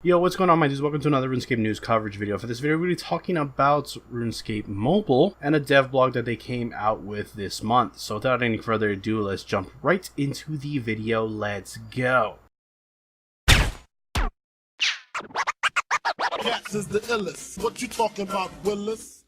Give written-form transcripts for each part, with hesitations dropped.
Yo, what's going on, my dudes? Welcome to another RuneScape news coverage video. For this video, we're going to be talking about RuneScape Mobile and a dev blog that they came out with this month. So without any further ado, let's jump right into the video. Let's go. Cats is the illest. What you talking about, Willis?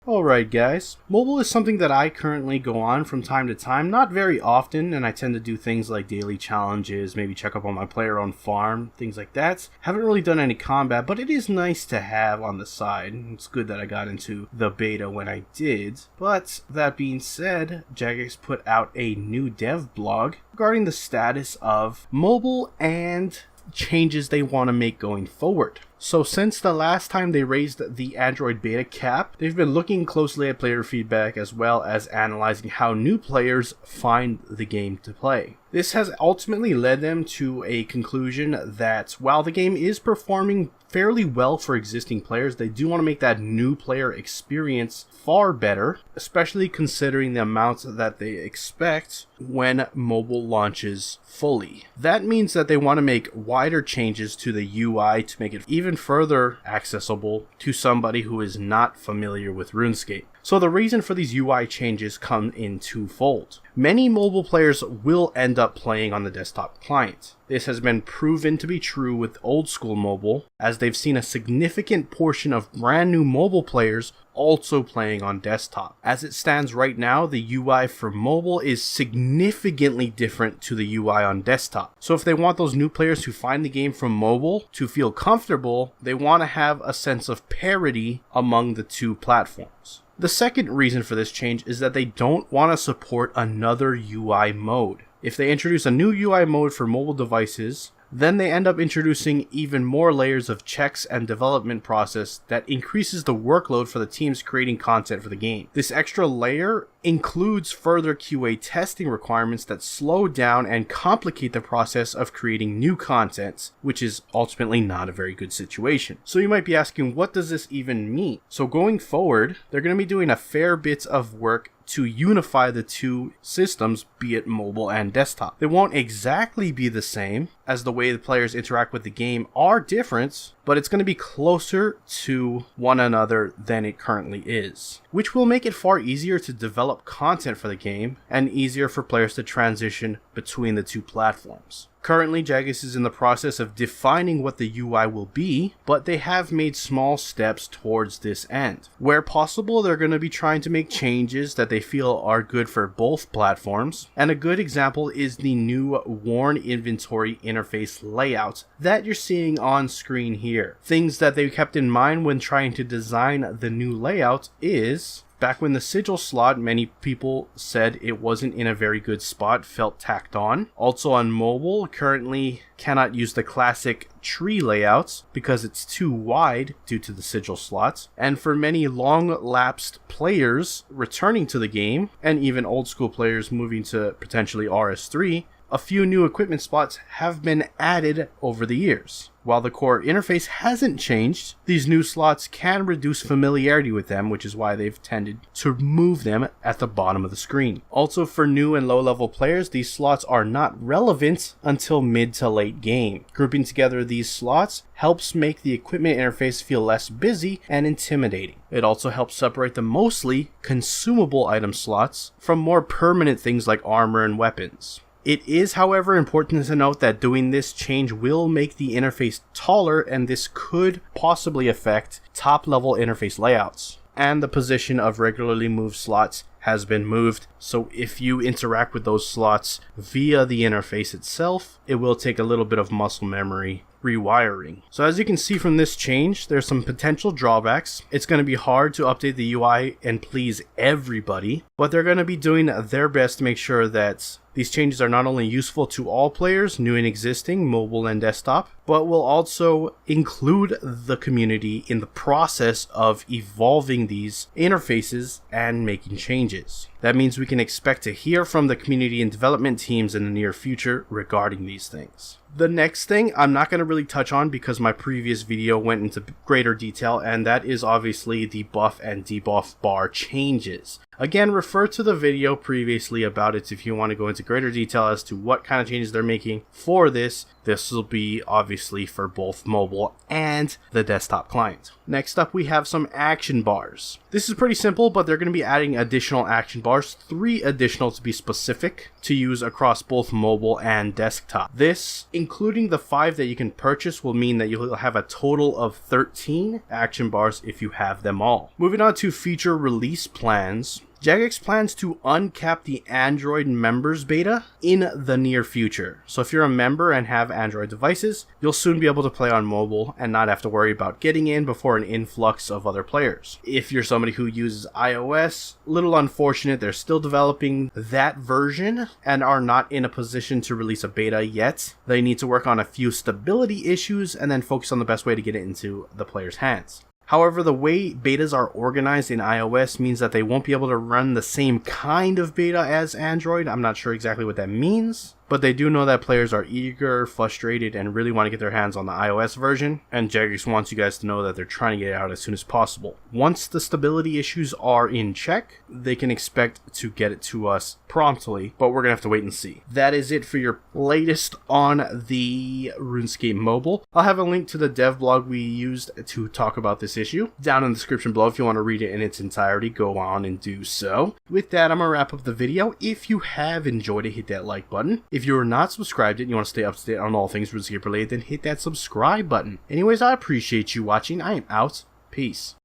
Alright guys, mobile is something that I currently go on from time to time, not very often, and I tend to do things like daily challenges, maybe check up on my player on farm, things like that. Haven't really done any combat, but it is nice to have on the side. It's good that I got into the beta when I did. But that being said, Jagex put out a new dev blog regarding the status of mobile and changes they want to make going forward. So since the last time they raised the Android beta cap, they've been looking closely at player feedback as well as analyzing how new players find the game to play. This has ultimately led them to a conclusion that while the game is performing fairly well for existing players, they do want to make that new player experience far better, especially considering the amounts that they expect when mobile launches fully. That means that they want to make wider changes to the UI to make it even further accessible to somebody who is not familiar with RuneScape. So the reason for these UI changes come in twofold. Many mobile players will end up playing on the desktop client. This has been proven to be true with old school mobile, as they've seen a significant portion of brand new mobile players also playing on desktop. As it stands right now, the UI for mobile is significantly different to the UI on desktop. So if they want those new players who find the game from mobile to feel comfortable, they want to have a sense of parity among the two platforms. The second reason for this change is that they don't want to support another UI mode. If they introduce a new UI mode for mobile devices, then they end up introducing even more layers of checks and development process that increases the workload for the teams creating content for the game. This extra layer includes further QA testing requirements that slow down and complicate the process of creating new content, which is ultimately not a very good situation. So you might be asking, what does this even mean? So going forward, they're going to be doing a fair bit of work to unify the two systems, be it mobile and desktop. They won't exactly be the same, as the way the players interact with the game are different, but it's going to be closer to one another than it currently is, which will make it far easier to develop content for the game and easier for players to transition between the two platforms. Currently, Jagex is in the process of defining what the UI will be, but they have made small steps towards this end. Where possible, they're going to be trying to make changes that they feel are good for both platforms, and a good example is the new worn inventory interface layout that you're seeing on screen here. Things that they kept in mind when trying to design the new layout is, back when the sigil slot, many people said it wasn't in a very good spot, felt tacked on. Also on mobile, currently cannot use the classic tree layouts because it's too wide due to the sigil slots. And for many long-lapsed players returning to the game, and even old school players moving to potentially RS3, a few new equipment spots have been added over the years. While the core interface hasn't changed, these new slots can reduce familiarity with them, which is why they've tended to move them at the bottom of the screen. Also, for new and low-level players, these slots are not relevant until mid to late game. Grouping together these slots helps make the equipment interface feel less busy and intimidating. It also helps separate the mostly consumable item slots from more permanent things like armor and weapons. It is, however, important to note that doing this change will make the interface taller, and this could possibly affect top-level interface layouts. And the position of regularly moved slots has been moved, so if you interact with those slots via the interface itself, it will take a little bit of muscle memory rewiring. So as you can see from this change, there's some potential drawbacks. It's going to be hard to update the UI and please everybody, but they're going to be doing their best to make sure that these changes are not only useful to all players, new and existing, mobile and desktop, but will also include the community in the process of evolving these interfaces and making changes. That means we can expect to hear from the community and development teams in the near future regarding these things. The next thing I'm not going to really touch on because my previous video went into greater detail, and that is obviously the buff and debuff bar changes. Again, refer to the video previously about it if you want to go into greater detail as to what kind of changes they're making for this. This will be obviously for both mobile and the desktop client. Next up, we have some action bars. This is pretty simple, but they're going to be adding additional action bars, 3 additional to be specific, to use across both mobile and desktop. This, including the 5 that you can purchase, will mean that you'll have a total of 13 action bars if you have them all. Moving on to feature release plans. Jagex plans to uncap the Android members beta in the near future. So if you're a member and have Android devices, you'll soon be able to play on mobile and not have to worry about getting in before an influx of other players. If you're somebody who uses iOS, little unfortunate, they're still developing that version and are not in a position to release a beta yet. They need to work on a few stability issues and then focus on the best way to get it into the players' hands. However, the way betas are organized in iOS means that they won't be able to run the same kind of beta as Android. I'm not sure exactly what that means, but they do know that players are eager, frustrated, and really want to get their hands on the iOS version, and Jagex wants you guys to know that they're trying to get it out as soon as possible. Once the stability issues are in check, they can expect to get it to us promptly, but we're going to have to wait and see. That is it for your latest on the RuneScape Mobile. I'll have a link to the dev blog we used to talk about this issue down in the description below. If you want to read it in its entirety, go on and do so. With that, I'm going to wrap up the video. If you have enjoyed it, hit that like button. If you're not subscribed and you want to stay up to date on all things RuneScape related, then hit that subscribe button. Anyways, I appreciate you watching. I am out. Peace.